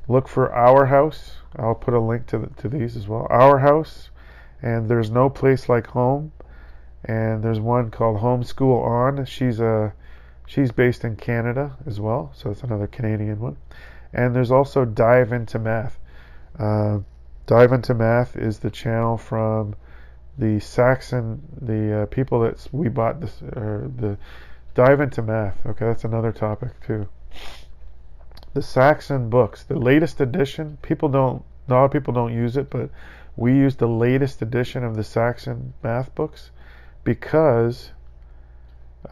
Look for Our House. I'll put a link to these as well. Our House, and There's No Place Like Home, and there's one called Homeschool On. She's based in Canada as well, so it's another Canadian one. And there's also Dive Into Math. Dive Into Math is the channel from the Saxon, the people that we bought this, or the Dive Into Math. Okay, that's another topic too. The Saxon books, the latest edition. A lot of people don't use it, but we use the latest edition of the Saxon math books because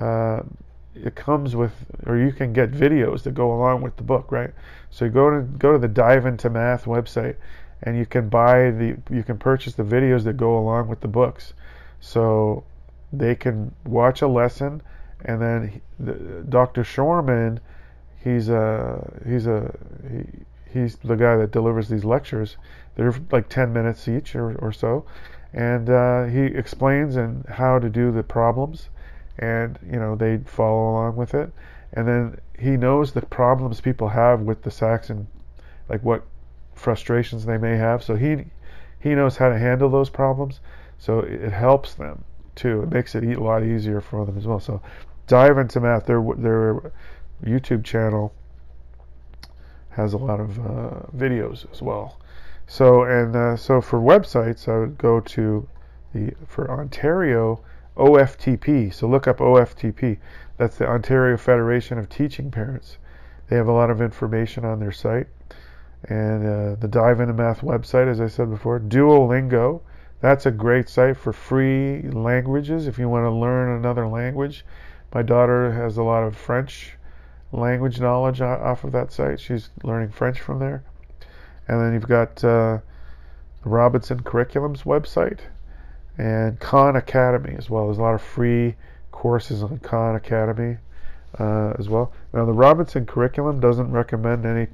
it comes with, or you can get videos that go along with the book, right? So you go to the Dive Into Math website, and you can purchase the videos that go along with the books. So they can watch a lesson, and then Dr. Shorman, he's the guy that delivers these lectures. They're like 10 minutes each or so, and he explains and how to do the problems, and they follow along with it. And then he knows the problems people have with the Saxon, like what frustrations they may have. So he knows how to handle those problems. So it helps them too. It makes it a lot easier for them as well. So Dive Into Math, their YouTube channel has a lot of videos as well. So so for websites, I would go to for Ontario, OFTP. So look up OFTP. That's the Ontario Federation of Teaching Parents. They have a lot of information on their site. And the Dive Into Math website, as I said before, Duolingo. That's a great site for free languages if you want to learn another language. My daughter has a lot of French language knowledge off of that site. She's learning French from there. And then you've got the Robinson Curriculum's website and Khan Academy as well. There's a lot of free courses on Khan Academy as well. Now the Robinson Curriculum doesn't recommend any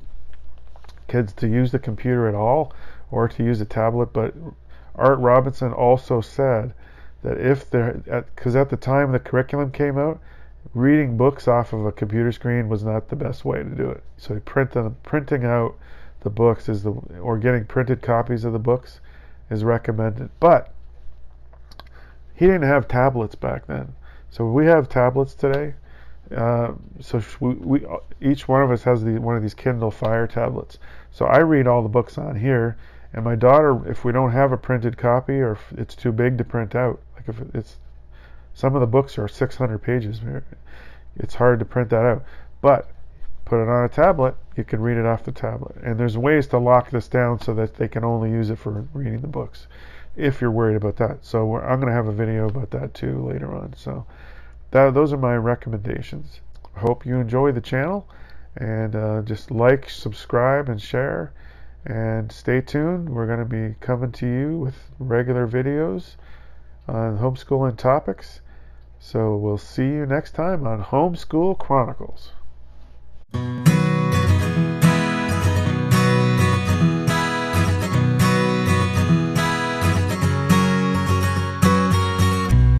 kids to use the computer at all or to use a tablet, but Art Robinson also said that because at the time the curriculum came out, reading books off of a computer screen was not the best way to do it. So printing out the books or getting printed copies of the books is recommended. But he didn't have tablets back then. So we have tablets today. So we each one of us has one of these Kindle Fire tablets. So I read all the books on here, and my daughter, if we don't have a printed copy or if it's too big to print out, like if it's some of the books are 600 pages, it's hard to print that out. But put it on a tablet, you can read it off the tablet. And there's ways to lock this down so that they can only use it for reading the books, if you're worried about that. So I'm going to have a video about that too later on. So those are my recommendations. I hope you enjoy the channel, and just like, subscribe, and share, and stay tuned. We're going to be coming to you with regular videos on homeschooling topics. So we'll see you next time on Homeschool Chronicles.